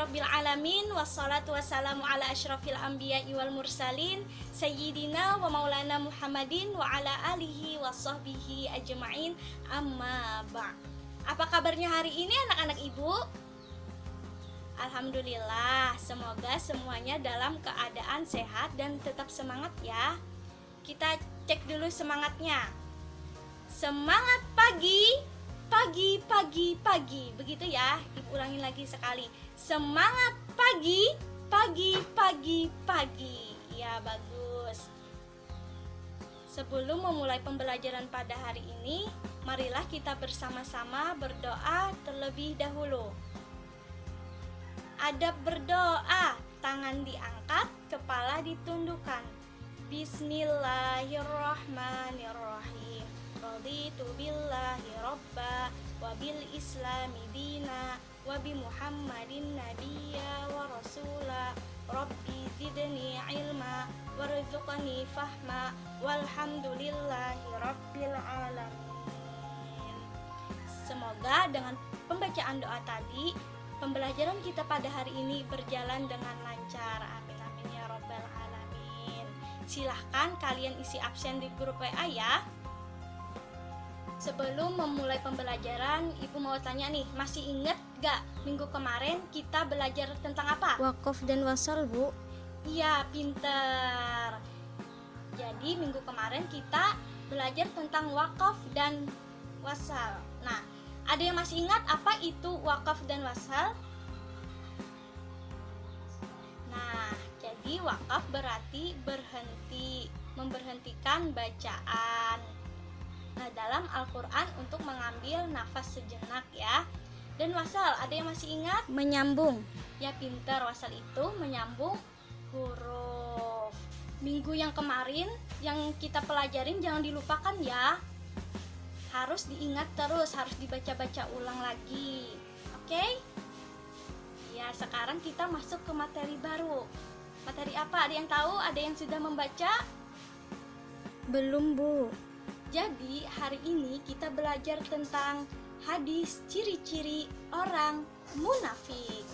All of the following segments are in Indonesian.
rabbil alamin, wassalatu wassalamu ala asyrafil anbiya'i wal mursalin, sayyidina wa maulana Muhammadin wa ala alihi wa sahbihi ajma'in, amma ba'. Apa kabarnya hari ini anak-anak ibu? Alhamdulillah, semoga semuanya dalam keadaan sehat dan tetap semangat ya. Kita cek dulu semangatnya. Semangat pagi, pagi, pagi, pagi. Begitu ya, ibu ulangin lagi sekali. Semangat pagi, pagi, pagi, pagi. Ya, bagus. Sebelum memulai pembelajaran pada hari ini, marilah kita bersama-sama berdoa terlebih dahulu. Adab berdoa, tangan diangkat, kepala ditundukkan. Bismillahirrahmanirrahim. Raditu billahi robba, wabil islami dina, wabi muhammadin nabiyya wa rasula. Rabbi zidni ilma, warzuqni fahma, walhamdulillahi rabbil alamin. Semoga dengan pembacaan doa tadi, pembelajaran kita pada hari ini berjalan dengan lancar. Amin amin ya rabbal alamin. Silahkan kalian isi absen di grup WA ya. Sebelum memulai pembelajaran, ibu mau tanya nih, masih ingat gak minggu kemarin kita belajar tentang apa? Wakaf dan wasal, Bu. Iya, pinter. Jadi minggu kemarin kita belajar tentang wakaf dan wasal. Nah, ada yang masih ingat apa itu wakaf dan wasal? Nah, jadi wakaf berarti berhenti, memberhentikan bacaan. Nah, dalam Al-Quran untuk mengambil nafas sejenak ya. Dan wasal, ada yang masih ingat? Menyambung. Ya, pintar. Wasal itu menyambung huruf. Minggu yang kemarin yang kita pelajarin jangan dilupakan ya. Harus diingat terus, harus dibaca-baca ulang lagi. Oke? Ya, sekarang kita masuk ke materi baru. Materi apa? Ada yang tahu? Ada yang sudah membaca? Belum, Bu. Jadi hari ini kita belajar tentang hadis ciri-ciri orang munafik.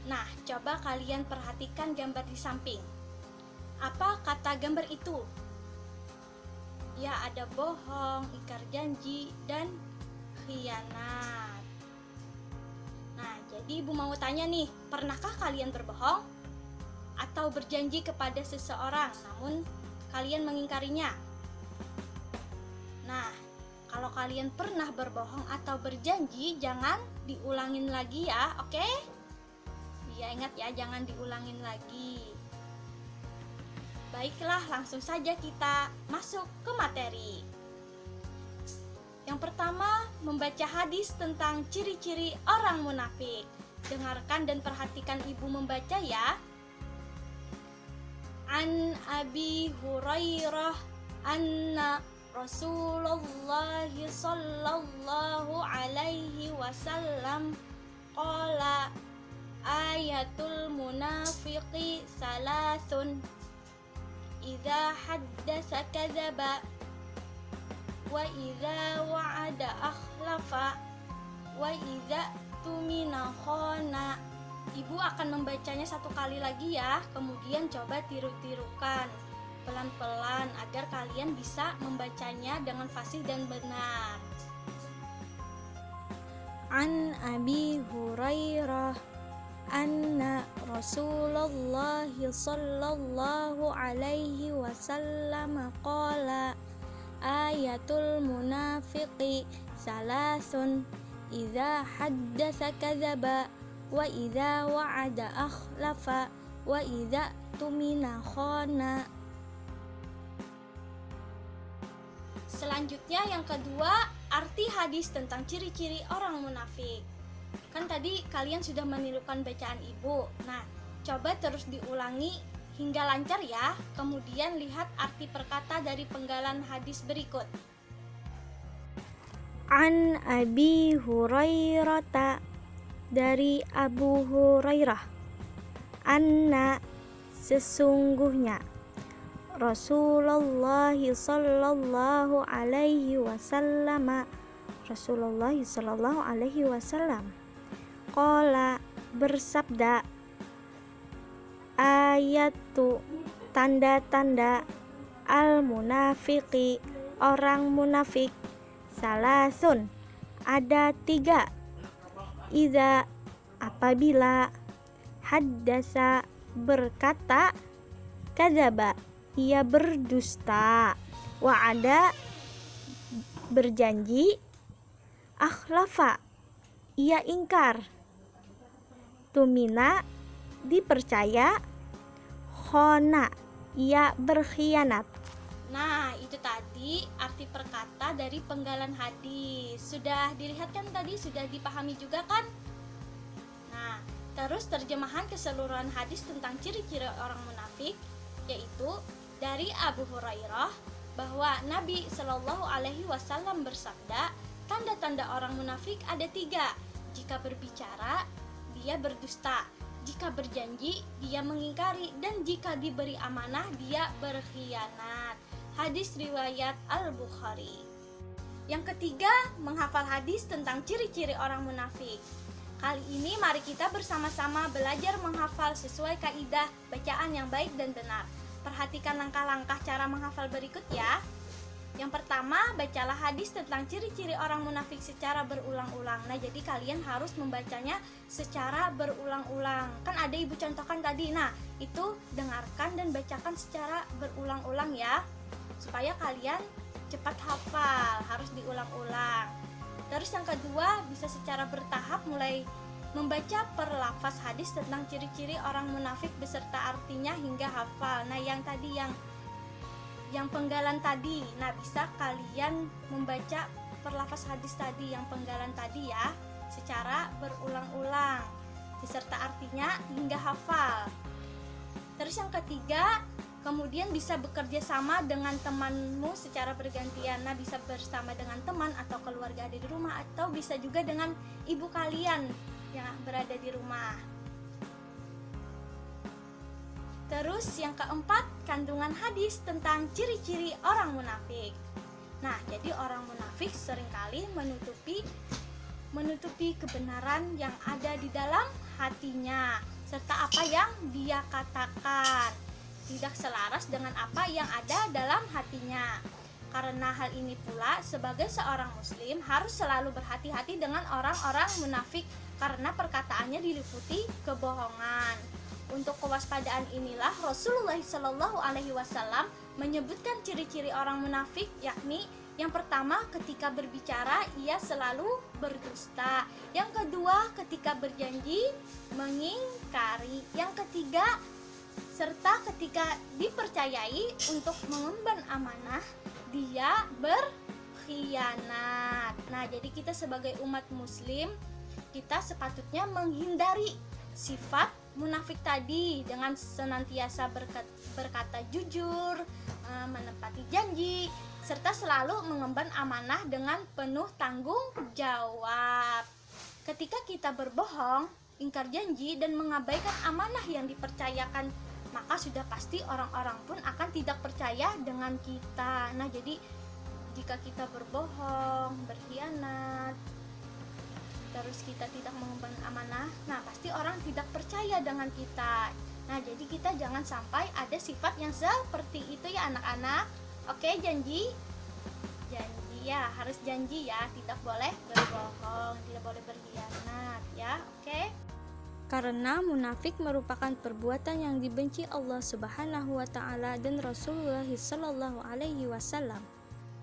Nah, coba kalian perhatikan gambar di samping. Apa kata gambar itu? Ya, ada bohong, ingkar janji, dan khianat. Nah, jadi ibu mau tanya nih, pernahkah kalian berbohong? Atau berjanji kepada seseorang, namun kalian mengingkarinya? Nah, kalau kalian pernah berbohong atau berjanji, jangan diulangin lagi ya, oke? Ya, ingat ya, jangan diulangin lagi. Baiklah, langsung saja kita masuk ke materi. Yang pertama, membaca hadis tentang ciri-ciri orang munafik. Dengarkan dan perhatikan ibu membaca ya. An Abi Hurairah anna Rasulullah sallallahu alaihi wasallam qala ayatul munafiqi salasun idza haddasa kadzaba wa idza wa'ada akhlafa wa idza tumina khana. Ibu akan membacanya satu kali lagi ya, kemudian coba tiru-tirukan pelan-pelan agar kalian bisa membacanya dengan fasih dan benar. An Abi Hurairah anna Rasulullah sallallahu alaihi wasallam qala ayatul munafiqi salasun idza haddasa kadzaba wa idza wa'ada akhlafa wa idza tumina khana. Selanjutnya yang kedua, arti hadis tentang ciri-ciri orang munafik. Kan tadi kalian sudah menirukan bacaan ibu. Nah, coba terus diulangi hingga lancar ya. Kemudian lihat arti perkata dari penggalan hadis berikut. An Abi Hurairah, dari Abu Hurairah, anna, sesungguhnya, Rasulullah sallallahu alaihi wasallam, Rasulullah sallallahu alaihi wasallam, qala, bersabda, ayatu, tanda-tanda, al-munafiqi, orang munafik, salasun, ada 3. Iza, apabila, haddasa, berkata, kadzaba, ia berdusta, wa'ada, berjanji, akhlafa, ia ingkar, tumina, dipercaya, khona, ia berkhianat. Nah, itu tadi arti perkata dari penggalan hadis. Sudah dilihat kan tadi? Sudah dipahami juga kan? Nah, terus terjemahan keseluruhan hadis tentang ciri-ciri orang munafik, yaitu dari Abu Hurairah bahwa Nabi Shallallahu Alaihi Wasallam bersabda, tanda-tanda orang munafik ada 3. Jika berbicara, dia berdusta. Jika berjanji, dia mengingkari. Dan jika diberi amanah, dia berkhianat. Hadis riwayat Al-Bukhari. Yang ketiga, menghafal hadis tentang ciri-ciri orang munafik. Kali ini mari kita bersama-sama belajar menghafal sesuai kaidah bacaan yang baik dan benar. Perhatikan langkah-langkah cara menghafal berikut ya. Yang pertama, bacalah hadis tentang ciri-ciri orang munafik secara berulang-ulang. Nah, jadi kalian harus membacanya secara berulang-ulang. Kan ada ibu contohkan tadi. Nah, itu dengarkan dan bacakan secara berulang-ulang ya, supaya kalian cepat hafal. Harus diulang-ulang. Terus yang kedua, bisa secara bertahap mulai membaca per lafaz hadis tentang ciri-ciri orang munafik beserta artinya hingga hafal. Nah, yang tadi yang penggalan tadi, nah bisa kalian membaca per lafaz hadis tadi, yang penggalan tadi ya, secara berulang-ulang beserta artinya hingga hafal. Terus yang ketiga, kemudian bisa bekerja sama dengan temanmu secara bergantian. Nah, bisa bersama dengan teman atau keluarga ada di rumah, atau bisa juga dengan ibu kalian yang berada di rumah. Terus yang keempat, kandungan hadis tentang ciri-ciri orang munafik. Nah, jadi orang munafik seringkali menutupi kebenaran yang ada di dalam hatinya, serta apa yang dia katakan tidak selaras dengan apa yang ada dalam hatinya. Karena hal ini pula, sebagai seorang muslim harus selalu berhati-hati dengan orang-orang munafik karena perkataannya diliputi kebohongan. Untuk kewaspadaan inilah Rasulullah Shallallahu Alaihi Wasallam menyebutkan ciri-ciri orang munafik, yakni yang pertama, ketika berbicara ia selalu berdusta. Yang kedua, ketika berjanji mengingkari. Yang ketiga, serta ketika dipercayai untuk mengemban amanah, dia berkhianat. Nah, jadi kita sebagai umat muslim, kita sepatutnya menghindari sifat munafik tadi dengan senantiasa berkata jujur, menepati janji, serta selalu mengemban amanah dengan penuh tanggung jawab. Ketika kita berbohong, ingkar janji, dan mengabaikan amanah yang dipercayakan, maka sudah pasti orang-orang pun akan tidak percaya dengan kita. Nah, jadi jika kita berbohong, berkhianat, terus kita tidak mengemban amanah, nah pasti orang tidak percaya dengan kita. Nah, jadi kita jangan sampai ada sifat yang seperti itu ya anak-anak. Oke, janji ya, harus janji ya, tidak boleh berbohong, tidak boleh berkhianat ya. Oke. Karena munafik merupakan perbuatan yang dibenci Allah Subhanahu wa taala dan Rasulullah sallallahu alaihi wasallam.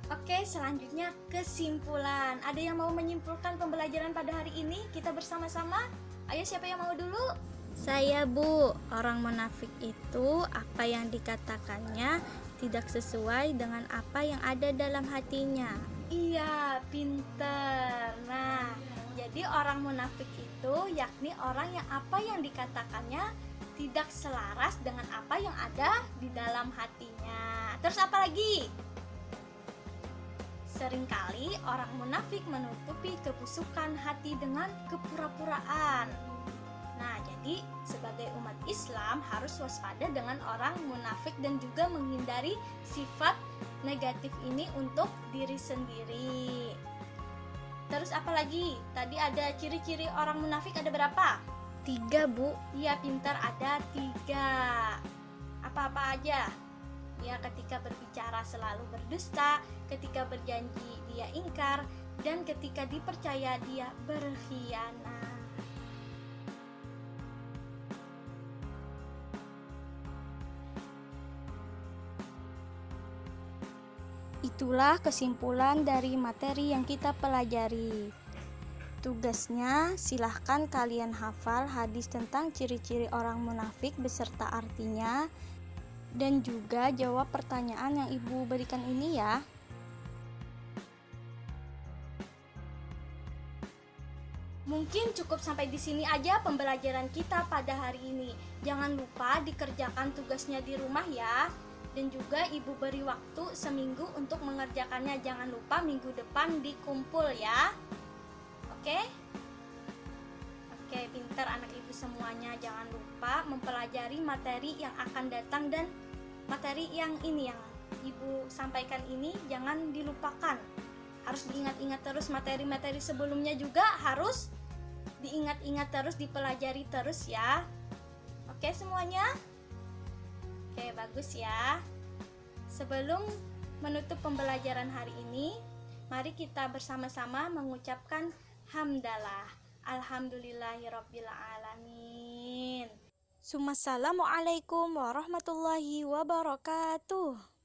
Oke, selanjutnya kesimpulan. Ada yang mau menyimpulkan pembelajaran pada hari ini? Kita bersama-sama. Ayo, siapa yang mau dulu? Saya, Bu. Orang munafik itu apa yang dikatakannya tidak sesuai dengan apa yang ada dalam hatinya. Iya, pinter. Nah, jadi orang munafik itu yakni orang yang apa yang dikatakannya tidak selaras dengan apa yang ada di dalam hatinya. Terus apa lagi? Seringkali orang munafik menutupi kebusukan hati dengan kepura-puraan. Nah, jadi sebagai umat Islam harus waspada dengan orang munafik dan juga menghindari sifat negatif ini untuk diri sendiri. Terus apa lagi? Tadi ada ciri-ciri orang munafik ada berapa? 3, Bu. Iya, pintar, ada 3. Apa-apa aja? Ya, ketika berbicara selalu berdusta, ketika berjanji dia ingkar, dan ketika dipercaya dia berkhianat. Itulah kesimpulan dari materi yang kita pelajari. Tugasnya, silahkan kalian hafal hadis tentang ciri-ciri orang munafik beserta artinya, dan juga jawab pertanyaan yang Ibu berikan ini ya. Mungkin cukup sampai di sini aja pembelajaran kita pada hari ini. Jangan lupa dikerjakan tugasnya di rumah ya. Dan juga Ibu beri waktu seminggu untuk mengerjakannya. Jangan lupa minggu depan dikumpul ya. Oke? Oke, pintar anak Ibu semuanya. Jangan lupa mempelajari materi yang akan datang, dan materi yang ini yang Ibu sampaikan ini jangan dilupakan. Harus diingat-ingat terus, materi-materi sebelumnya juga harus diingat-ingat terus, dipelajari terus ya. Oke semuanya? Oke, bagus ya. Sebelum menutup pembelajaran hari ini, mari kita bersama-sama mengucapkan hamdalah. Alhamdulillahirabbil alamin. Assalamualaikum warahmatullahi wabarakatuh.